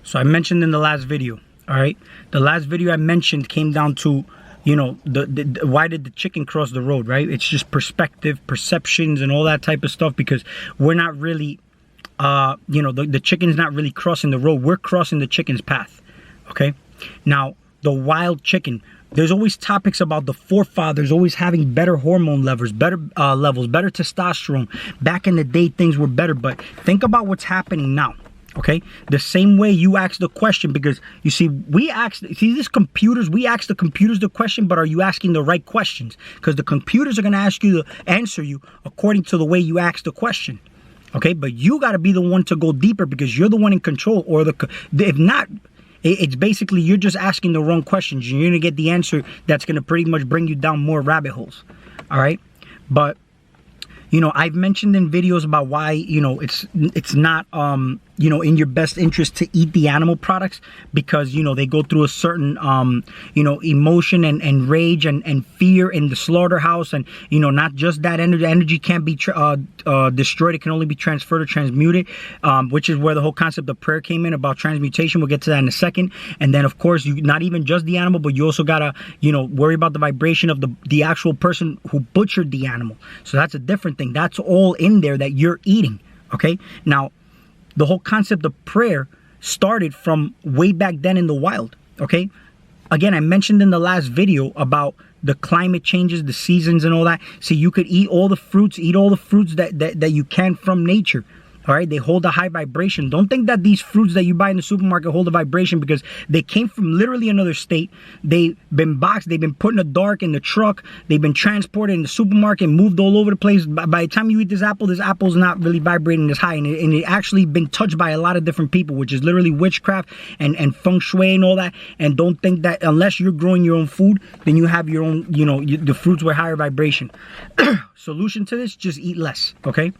So I mentioned in the last video, all right? The last video I mentioned came down to, you know, why did the chicken cross the road, right? It's just perspective, perceptions, and all that type of stuff, because we're not really, you know, the chicken's not really crossing the road. We're crossing the chicken's path, okay? Now, the wild chicken, there's always topics about the forefathers always having better hormone levels, better testosterone. Back in the day, things were better, but think about what's happening now. Okay, the same way you ask the question, because you see, we ask the computers the question, but are you asking the right questions? Because the computers are going to ask you to answer you according to the way you ask the question. Okay, but you got to be the one to go deeper, because you're the one in control. Or if not, it's basically you're just asking the wrong questions. You're going to get the answer that's going to pretty much bring you down more rabbit holes. All right, but you know, I've mentioned in videos about why, you know, it's not, you know, in your best interest to eat the animal products, because, you know, they go through a certain, you know, emotion and rage and fear in the slaughterhouse. And, you know, not just that energy can't be destroyed. It can only be transferred or transmuted, which is where the whole concept of prayer came in about transmutation. We'll get to that in a second. And then, of course, you not even just the animal, but you also got to, you know, worry about the vibration of the actual person who butchered the animal. So that's a different thing. That's all in there that you're eating. Okay. Now, the whole concept of prayer started from way back then in the wild. Okay. Again, I mentioned in the last video about the climate changes, the seasons and all that. So you could eat all the fruits, that you can from nature. All right, they hold a high vibration. Don't think that these fruits that you buy in the supermarket hold a vibration, because they came from literally another state. They've been boxed, they've been put in the dark in the truck, they've been transported in the supermarket, moved all over the place. By the time you eat this apple's not really vibrating as high, and it actually been touched by a lot of different people, which is literally witchcraft and feng shui and all that. And don't think that unless you're growing your own food, then you have your own, you know, the fruits with higher vibration. Solution to this, just eat less, okay?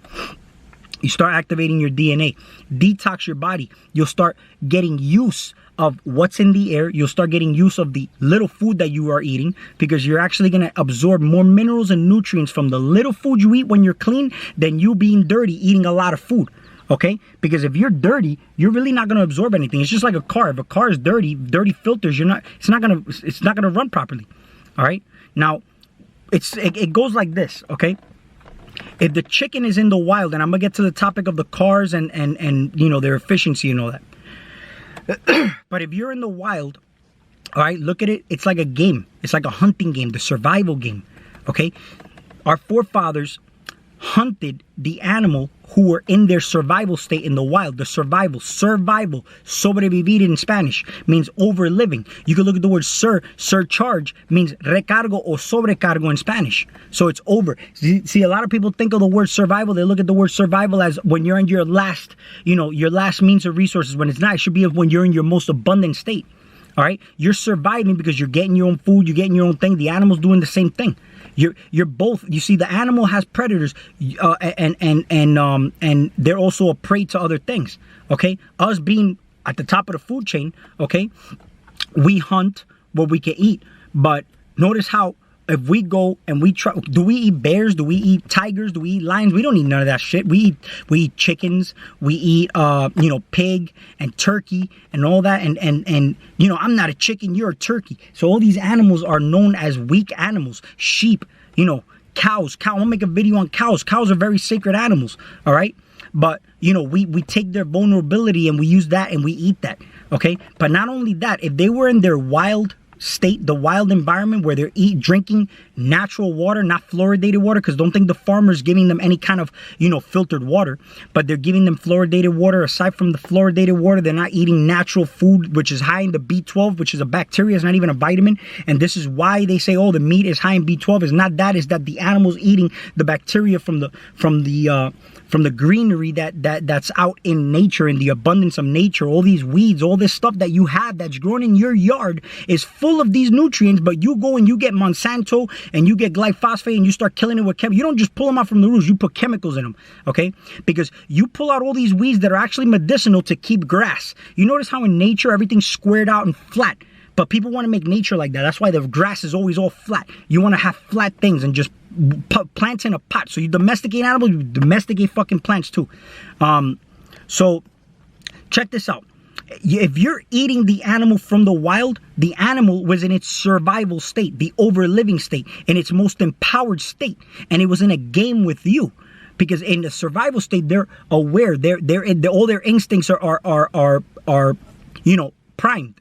You start activating your DNA, detox your body. You'll start getting use of what's in the air. You'll start getting use of the little food that you are eating, because you're actually going to absorb more minerals and nutrients from the little food you eat when you're clean than you being dirty eating a lot of food. Okay? Because if you're dirty, you're really not going to absorb anything. It's just like a car. If a car is dirty filters, it's not going to run properly. All right? Now, it goes like this, okay? If the chicken is in the wild, and I'm gonna get to the topic of the cars and you know, their efficiency and all that. But if you're in the wild, all right, look at it. It's like a game. It's like a hunting game, the survival game. Okay, our forefathers hunted the animal who were in their survival state in the wild. The survival, sobrevivir in Spanish means over living. You can look at the word surcharge means recargo or sobrecargo in Spanish. So it's over. See, a lot of people think of the word survival. They look at the word survival as when you're in your last, you know, your last means of resources, when it's not. It should be when you're in your most abundant state. All right. You're surviving because you're getting your own food. You're getting your own thing. The animal's doing the same thing. You're both. You see, the animal has predators, and they're also a prey to other things. Okay, us being at the top of the food chain. Okay, we hunt what we can eat, but notice how if we go and we try, do we eat bears? Do we eat tigers? Do we eat lions? We don't eat none of that shit. We eat chickens. We eat you know, pig and turkey and all that. And you know, I'm not a chicken, you're a turkey. So all these animals are known as weak animals. Sheep, you know, cows. I'll make a video on cows. Cows are very sacred animals. All right. But you know, we take their vulnerability and we use that and we eat that. Okay. But not only that, if they were in their wild state, the wild environment where they're drinking natural water, not fluoridated water, because don't think the farmer's giving them any kind of, you know, filtered water, but they're giving them fluoridated water. Aside from the fluoridated water, they're not eating natural food, which is high in the B12, which is a bacteria. It's not even a vitamin. And this is why they say, oh, the meat is high in B12. It's not that. It's that the animal's eating the bacteria from the greenery that's out in nature, in the abundance of nature. All these weeds, all this stuff that you have that's grown in your yard is full of these nutrients, but you go and you get Monsanto and you get glyphosate and you start killing it with chemicals. You don't just pull them out from the roots, you put chemicals in them, okay? Because you pull out all these weeds that are actually medicinal to keep grass. You notice how in nature everything's squared out and flat, but people want to make nature like that. That's why the grass is always all flat. You want to have flat things and just put plants in a pot. So you domesticate animals, you domesticate fucking plants too. So check this out. If you're eating the animal from the wild, the animal was in its survival state, the overliving state, in its most empowered state, and it was in a game with you. Because in the survival state, they're aware, all their instincts are primed.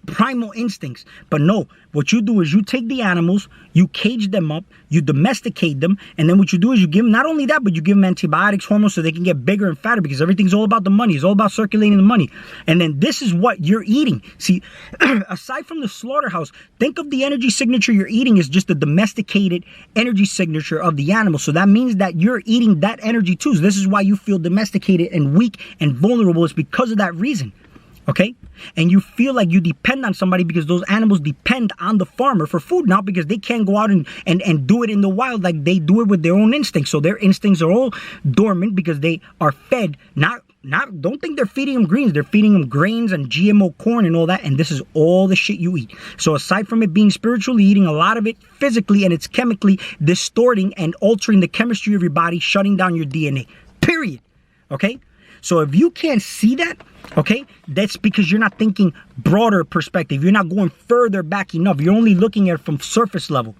Primal instincts. But no, what you do is you take the animals, you cage them up, you domesticate them, and then what you do is you give them, not only that, but you give them antibiotics, hormones, so they can get bigger and fatter, because everything's all about the money. It's all about circulating the money. And then this is what you're eating. See, aside from the slaughterhouse, think of the energy signature you're eating as just the domesticated energy signature of the animal. So that means that you're eating that energy too. So this is why you feel domesticated and weak and vulnerable. It's because of that reason. Okay? And you feel like you depend on somebody because those animals depend on the farmer for food now, because they can't go out and do it in the wild like they do it with their own instincts. So their instincts are all dormant because they are fed, don't think they're feeding them greens. They're feeding them grains and GMO corn and all that. And this is all the shit you eat. So aside from it being spiritually, eating a lot of it physically, and it's chemically distorting and altering the chemistry of your body, shutting down your DNA. Period. Okay? So if you can't see that, okay, that's because you're not thinking broader perspective. You're not going further back enough. You're only looking at it from surface level.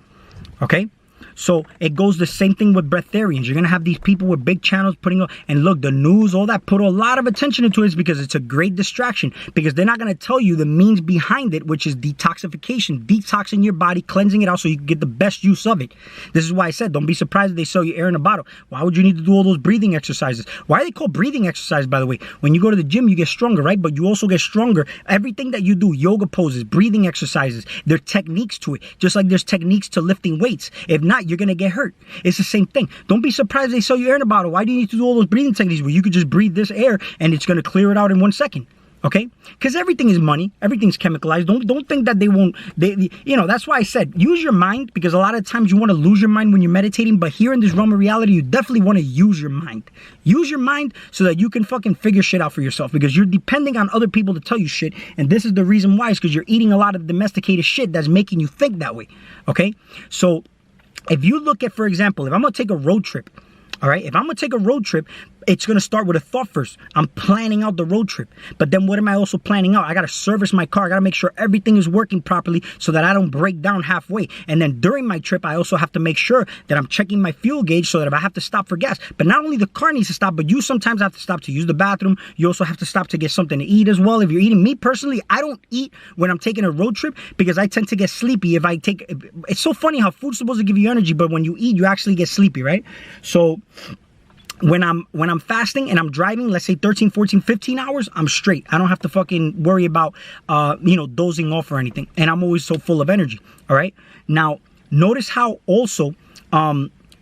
Okay? So it goes the same thing with breatharians. You're going to have these people with big channels putting up, and look, the news, all that, put a lot of attention into it because it's a great distraction, because they're not going to tell you the means behind it, which is detoxification, detoxing your body, cleansing it out so you can get the best use of it. This is why I said, don't be surprised if they sell you air in a bottle. Why would you need to do all those breathing exercises? Why are they called breathing exercises, by the way? When you go to the gym, you get stronger, right? But you also get stronger. Everything that you do, yoga poses, breathing exercises, there are techniques to it, just like there's techniques to lifting weights. If not, you're going to get hurt. It's the same thing. Don't be surprised they sell you air in a bottle. Why do you need to do all those breathing techniques where you could just breathe this air and it's going to clear it out in 1 second? Okay? Because everything is money. Everything's chemicalized. Don't think that they won't. That's why I said use your mind, because a lot of times you want to lose your mind when you're meditating. But here in this realm of reality, you definitely want to use your mind. Use your mind so that you can fucking figure shit out for yourself, because you're depending on other people to tell you shit. And this is the reason why. It's because you're eating a lot of domesticated shit that's making you think that way. Okay? So if you look at, for example, if I'm going to take a road trip, all right, if I'm going to take a road trip, it's going to start with a thought first. I'm planning out the road trip. But then what am I also planning out? I got to service my car. I got to make sure everything is working properly so that I don't break down halfway. And then during my trip, I also have to make sure that I'm checking my fuel gauge so that if I have to stop for gas. But not only the car needs to stop, but you sometimes have to stop to use the bathroom. You also have to stop to get something to eat as well. If you're eating, me personally, I don't eat when I'm taking a road trip because I tend to get sleepy if I take. It's so funny how food's supposed to give you energy, but when you eat, you actually get sleepy, right? So when I'm fasting and I'm driving, let's say 13, 14, 15 hours, I'm straight. I don't have to fucking worry about, dozing off or anything. And I'm always so full of energy. All right. Now, notice how also,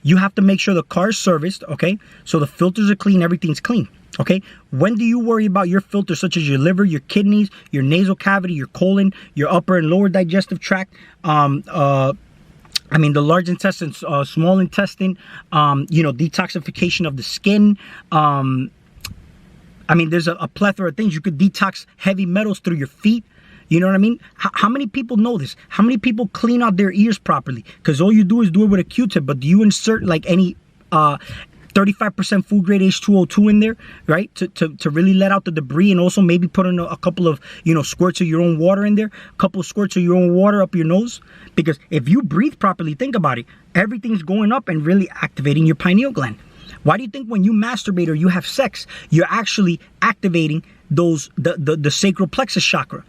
you have to make sure the car is serviced. Okay. So the filters are clean. Everything's clean. Okay. When do you worry about your filters, such as your liver, your kidneys, your nasal cavity, your colon, your upper and lower digestive tract, the large intestine, small intestine, detoxification of the skin. There's a plethora of things. You could detox heavy metals through your feet. You know what I mean? How many people know this? How many people clean out their ears properly? Because all you do is do it with a Q-tip, but do you insert like any 35% food grade H2O2 in there, right? To really let out the debris, and also maybe put in a couple of, squirts of your own water in there, a couple of squirts of your own water up your nose. Because if you breathe properly, think about it, everything's going up and really activating your pineal gland. Why do you think when you masturbate or you have sex, you're actually activating the sacral plexus chakra,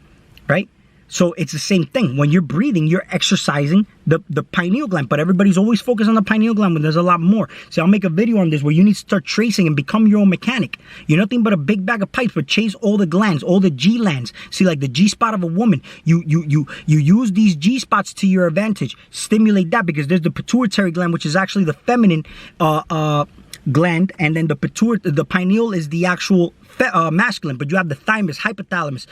right? So it's the same thing. When you're breathing, you're exercising the pineal gland. But everybody's always focused on the pineal gland when there's a lot more. So I'll make a video on this where you need to start tracing and become your own mechanic. You're nothing but a big bag of pipes, but chase all the glands, all the G lands. See, like the G spot of a woman. You use these G spots to your advantage. Stimulate that, because there's the pituitary gland, which is actually the feminine gland, and then the pineal is the actual masculine. But you have the thymus, hypothalamus,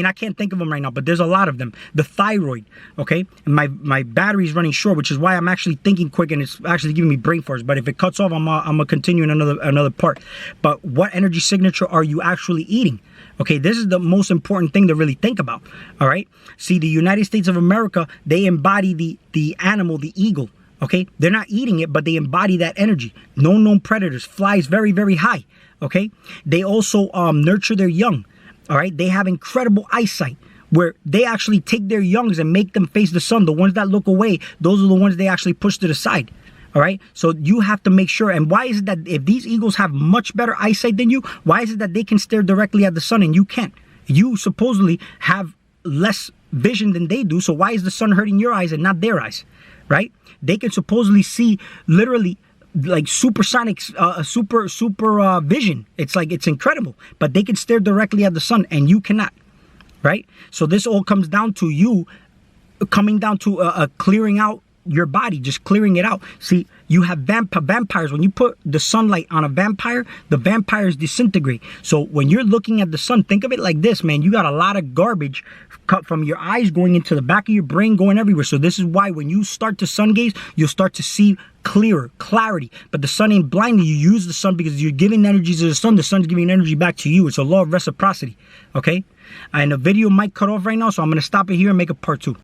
I can't think of them right now, but there's a lot of them. The thyroid, okay? And my battery's running short, which is why I'm actually thinking quick, and it's actually giving me brain farts. But if it cuts off, I'm gonna continue in another part. But what energy signature are you actually eating? Okay, this is the most important thing to really think about. All right? See, the United States of America, they embody the animal, the eagle. Okay, they're not eating it, but they embody that energy. No known predators, flies very, very high. Okay, they also nurture their young. All right, they have incredible eyesight where they actually take their youngs and make them face the sun. The ones that look away, those are the ones they actually push to the side. All right, so you have to make sure. And why is it that if these eagles have much better eyesight than you, why is it that they can stare directly at the sun and you can't? You supposedly have less vision than they do, so why is the sun hurting your eyes and not their eyes? Right? They can supposedly see literally like supersonic, super vision. It's like, it's incredible, but they can stare directly at the sun and you cannot. Right? So this all comes down to you coming down to clearing out your body, just clearing it out. See, you have vampires. When you put the sunlight on a vampire, the vampires disintegrate. So when you're looking at the sun, think of it like this, man. You got a lot of garbage cut from your eyes going into the back of your brain, going everywhere. So this is why when you start to sun gaze, you'll start to see clarity. But the sun ain't blinding you. You use the sun because you're giving energy to the sun. The sun's giving energy back to you. It's a law of reciprocity. Okay? And the video might cut off right now, so I'm going to stop it here and make a part 2.